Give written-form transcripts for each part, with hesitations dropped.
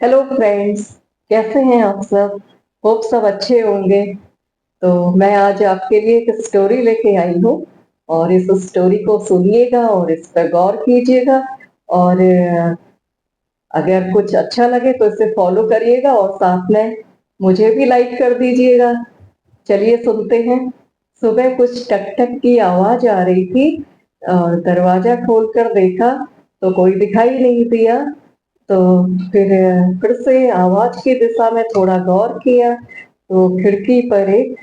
Hello friends. कैसे हैं आप सब? होप सब अच्छे होंगे। तो मैं आज आपके लिए एक स्टोरी लेके आई हूँ और इस स्टोरी को सुनिएगा और इस पर गौर कीजिएगा। और अगर कुछ अच्छा लगे तो इसे फॉलो करिएगा और साथ में मुझे भी लाइक कर दीजिएगा। चलिए सुनते हैं। सुबह कुछ टक टक की आवाज आ रही थी और दरवाजा खोलकर देखा तो कोई दिखाई नहीं दिया। तो फिर से आवाज की दिशा में थोड़ा गौर किया तो खिड़की पर एक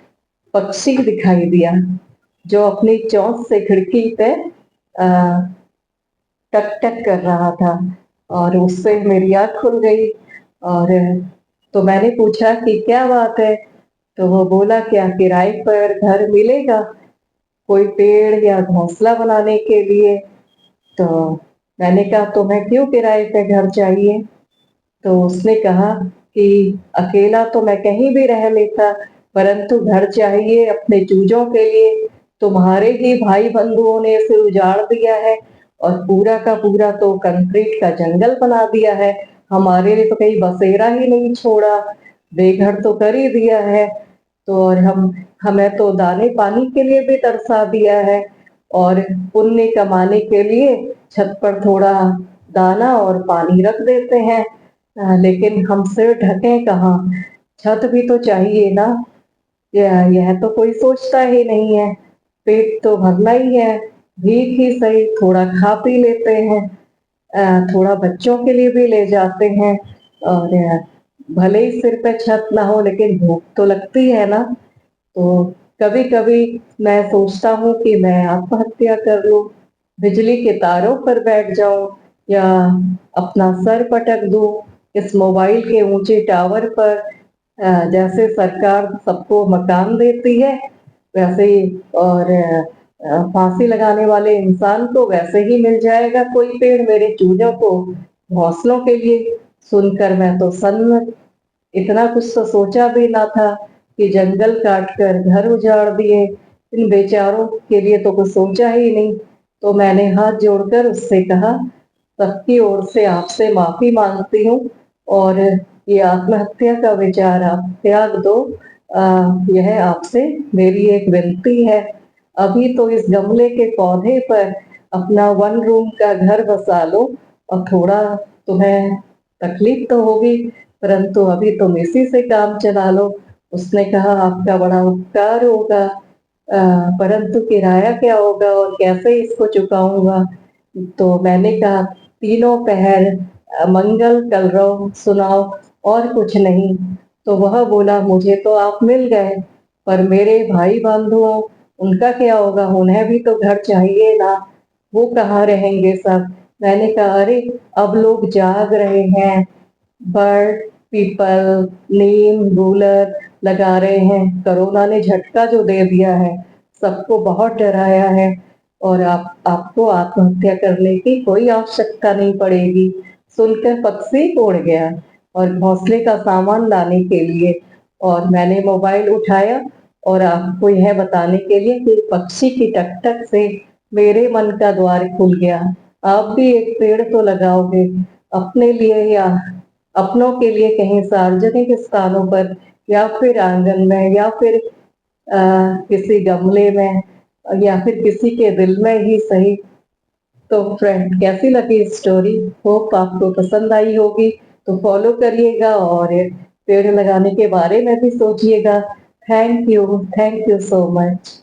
पक्षी दिखाई दिया जो अपनी चोंच से खिड़की पे टक टक कर रहा था। और उससे मेरी आँख खुल गई। और तो मैंने पूछा कि क्या बात है। तो वो बोला क्या किराए पर घर मिलेगा कोई पेड़ या घोंसला बनाने के लिए। तो मैंने कहा तुम्हें क्यों किराए पे घर चाहिए। तो उसने कहा कि अकेला तो मैं कहीं भी रह लेता परंतु घर चाहिए अपने चूजों के लिए। तुम्हारे ही भाई बंधुओं ने इसे उजाड़ दिया है और पूरा का पूरा तो कंक्रीट का जंगल बना दिया है। हमारे लिए तो कहीं बसेरा ही नहीं छोड़ा, बेघर तो कर ही दिया है। तो और हमें तो दाने पानी के लिए भी तरसा दिया है और पुण्य कमाने के लिए छत पर थोड़ा दाना और पानी रख देते हैं। लेकिन हमसे ढके कहाँ, छत भी तो चाहिए ना। यह तो कोई सोचता ही नहीं है। पेट तो भरना ही है, भीख ही सही थोड़ा खा पी लेते हैं। थोड़ा बच्चों के लिए भी ले जाते हैं। और भले ही सिर पे छत ना हो लेकिन भूख तो लगती है ना। तो कभी कभी मैं सोचता हूँ कि मैं आत्महत्या कर लूं, बिजली के तारों पर बैठ जाऊं या अपना सर पटक दूं इस मोबाइल के ऊंचे टावर पर। जैसे सरकार सबको मकान देती है वैसे ही और फांसी लगाने वाले इंसान को वैसे ही मिल जाएगा कोई पेड़ मेरे चूजों को घोंसलों के लिए। सुनकर मैं तो सन्न, इतना कुछ तो सोचा भी ना था कि जंगल काट कर घर उजाड़ दिए। इन बेचारों के लिए तो कुछ सोचा ही नहीं। तो मैंने हाथ जोड़कर उससे कहा सबकी ओर से आपसे माफी मांगती हूँ और ये आत्महत्या का विचार आप त्याग दो। यह आपसे मेरी एक विनती है। अभी तो इस गमले के पौधे पर अपना वन रूम का घर बसा लो और थोड़ा तुम्हें तकलीफ तो होगी परंतु अभी तुम इसी से काम चला लो। उसने कहा आपका बड़ा उपकार होगा, परंतु किराया क्या होगा और कैसे इसको चुकाऊंगा। तो मैंने कहा तीनों पहर मंगल कलरव सुनाओ और कुछ नहीं। तो वह बोला मुझे तो आप मिल गए पर मेरे भाई बंधुओं उनका क्या होगा, उन्हें भी तो घर चाहिए ना, वो कहाँ रहेंगे सब। मैंने कहा अरे अब लोग जाग रहे हैं, बर्ड पीपल नीम गूलर लगा रहे हैं। कोरोना ने झटका जो दे दिया है सबको बहुत डराया है और आपको आत्महत्या करने की कोई आवश्यकता नहीं पड़ेगी। सुनकर पक्षी उड़ गया और घोंसले का सामान लाने के लिए। और मैंने मोबाइल उठाया और आपको यह बताने के लिए कि पक्षी की टकटक से मेरे मन का द्वार खुल गया। आप भी एक पेड़ तो लगाओगे अपने लिए या अपनों के लिए कहीं सार्वजनिक स्थानों पर या फिर आंगन में या फिर किसी गमले में या फिर किसी के दिल में ही सही। तो फ्रेंड कैसी लगी स्टोरी? होप आपको पसंद आई होगी। तो फॉलो करिएगा और पेड़ लगाने के बारे में भी सोचिएगा। Thank you so much.